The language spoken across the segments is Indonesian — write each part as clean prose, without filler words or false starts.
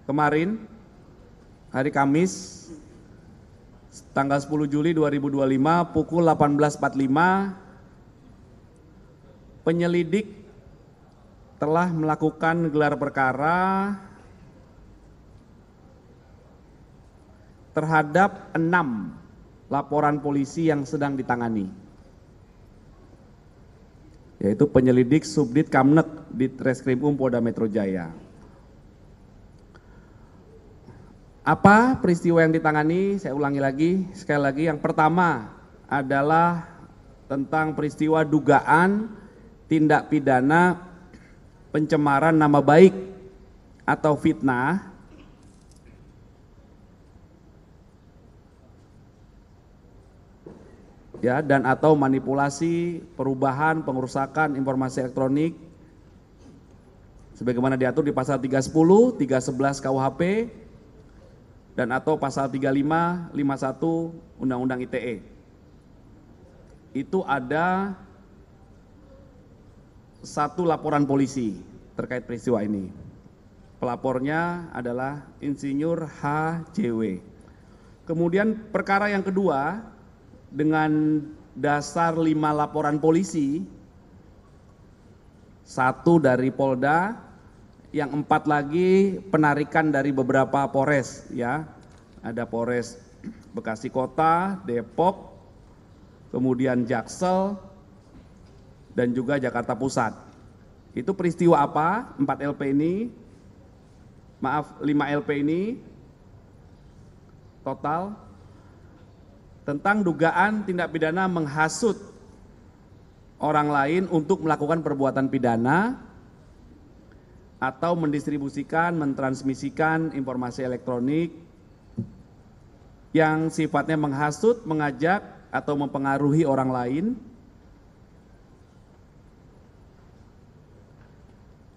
kemarin, hari Kamis, tanggal 10 Juli 2025 pukul 18.45, penyelidik telah melakukan gelar perkara terhadap 6 laporan polisi yang sedang ditangani, yaitu penyelidik Subdit Kamnek di Treskrimum Polda Metro Jaya. Apa peristiwa yang ditangani? Saya ulangi lagi, sekali lagi. Yang pertama adalah tentang peristiwa dugaan tindak pidana pencemaran nama baik atau fitnah ya, dan atau manipulasi, perubahan, pengerusakan informasi elektronik sebagaimana diatur di pasal 310, 311 KUHP dan atau pasal 35, 51 Undang-Undang ITE. Itu ada 1 laporan polisi terkait peristiwa ini. Pelapornya adalah Insinyur HJW. Kemudian perkara yang kedua, dengan dasar 5 laporan polisi, 1 dari Polda, yang 4 lagi penarikan dari beberapa Polres, ya. Ada Polres Bekasi Kota, Depok, kemudian Jaksel, dan juga Jakarta Pusat. Itu peristiwa apa? 4 LP ini, maaf 5 LP ini total tentang dugaan tindak pidana menghasut orang lain untuk melakukan perbuatan pidana atau mendistribusikan, mentransmisikan informasi elektronik yang sifatnya menghasut, mengajak, atau mempengaruhi orang lain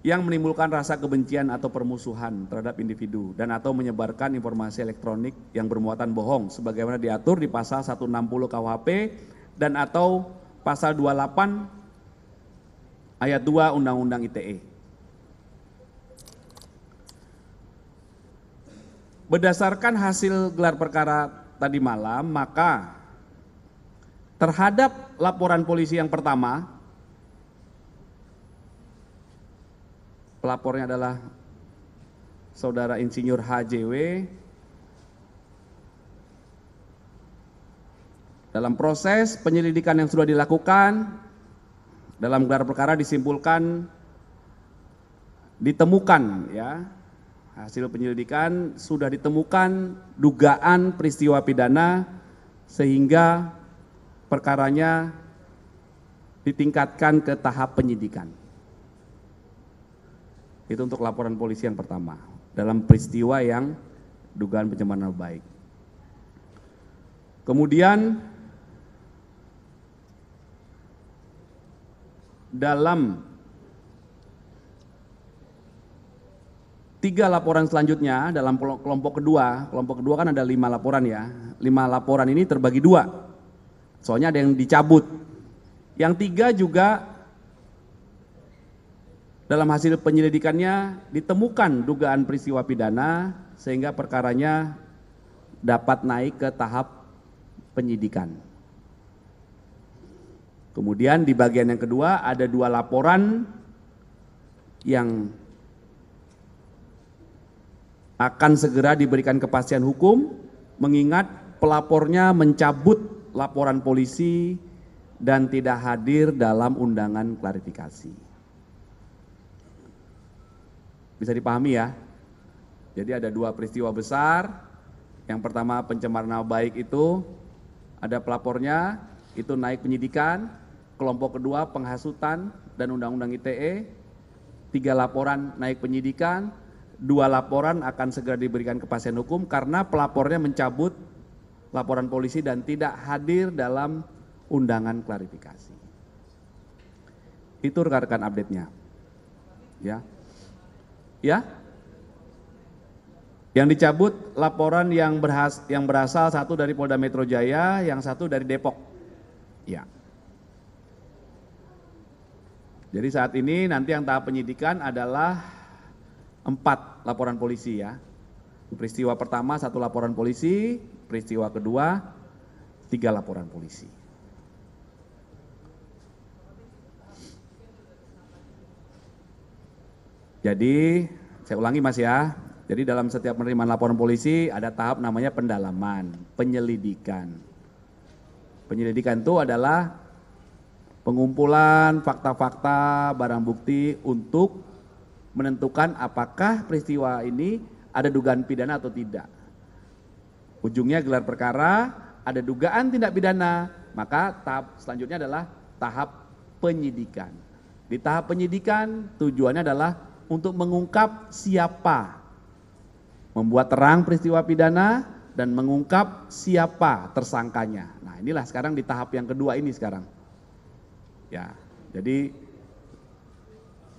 yang menimbulkan rasa kebencian atau permusuhan terhadap individu dan atau menyebarkan informasi elektronik yang bermuatan bohong sebagaimana diatur di pasal 160 KUHP dan atau pasal 28 ayat 2 Undang-Undang ITE. Berdasarkan hasil gelar perkara tadi malam, maka terhadap laporan polisi yang pertama, pelapornya adalah Saudara Insinyur HJW. Dalam proses penyelidikan yang sudah dilakukan, dalam gelar perkara disimpulkan, ditemukan, ya, hasil penyelidikan sudah ditemukan dugaan peristiwa pidana sehingga perkaranya ditingkatkan ke tahap penyidikan. Itu untuk laporan polisi yang pertama dalam peristiwa yang dugaan pencemaran nama baik. Kemudian dalam 3 laporan selanjutnya dalam kelompok kedua kan ada 5 laporan ya. 5 laporan ini terbagi 2. Soalnya ada yang dicabut. Yang 3 juga dalam hasil penyelidikannya ditemukan dugaan peristiwa pidana sehingga perkaranya dapat naik ke tahap penyidikan. Kemudian di bagian yang kedua ada 2 laporan yang akan segera diberikan kepastian hukum mengingat pelapornya mencabut laporan polisi dan tidak hadir dalam undangan klarifikasi. Bisa dipahami ya? Jadi ada 2 peristiwa besar. Yang pertama pencemaran nama baik itu ada pelapornya, itu naik penyidikan. Kelompok kedua penghasutan dan Undang-Undang ITE, 3 laporan naik penyidikan, 2 laporan akan segera diberikan kepastian hukum karena pelapornya mencabut laporan polisi dan tidak hadir dalam undangan klarifikasi. Itu rekan-rekan update-nya. Ya. Ya. Yang dicabut laporan yang berasal 1 dari Polda Metro Jaya, yang 1 dari Depok. Ya. Jadi saat ini nanti yang tahap penyidikan adalah 4 laporan polisi ya. Peristiwa pertama 1 laporan polisi, peristiwa kedua 3 laporan polisi. Jadi saya ulangi Mas ya, jadi dalam setiap penerimaan laporan polisi ada tahap namanya pendalaman, penyelidikan. Penyelidikan itu adalah pengumpulan fakta-fakta, barang bukti untuk menentukan apakah peristiwa ini ada dugaan pidana atau tidak. Ujungnya gelar perkara, ada dugaan tindak pidana, maka tahap selanjutnya adalah tahap penyidikan. Di tahap penyidikan tujuannya adalah untuk mengungkap siapa membuat terang peristiwa pidana dan mengungkap siapa tersangkanya. Nah, inilah sekarang di tahap yang kedua ini sekarang. Ya, jadi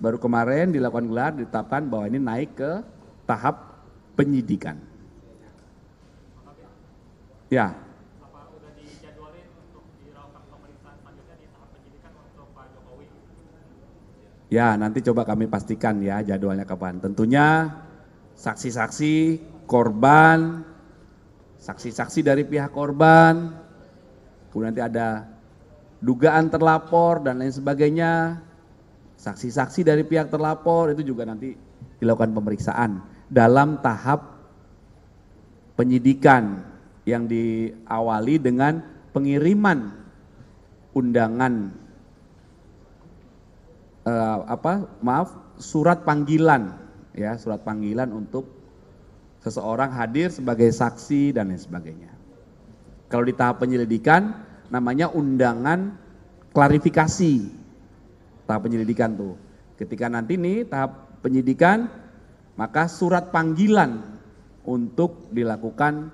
baru kemarin dilakukan gelar, ditetapkan bahwa ini naik ke tahap penyidikan. Ya. Apa udah dijadwalin untuk dilakukan pemeriksaan selanjutnya di tahap penyidikan untuk Pak Jokowi? Ya, nanti coba kami pastikan ya jadwalnya kapan. Tentunya saksi-saksi korban, saksi-saksi dari pihak korban, kemudian nanti ada dugaan terlapor dan lain sebagainya, saksi-saksi dari pihak terlapor itu juga nanti dilakukan pemeriksaan dalam tahap penyidikan yang diawali dengan pengiriman undangan surat panggilan ya, surat panggilan untuk seseorang hadir sebagai saksi dan lain sebagainya. Kalau di tahap penyelidikan namanya undangan klarifikasi. Tahap penyelidikan tuh. Ketika nanti nih tahap penyidikan, maka surat panggilan untuk dilakukan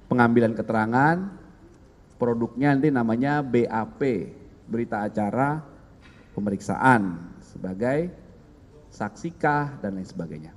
pengambilan keterangan, produknya nanti namanya BAP, berita acara pemeriksaan sebagai saksikah dan lain sebagainya.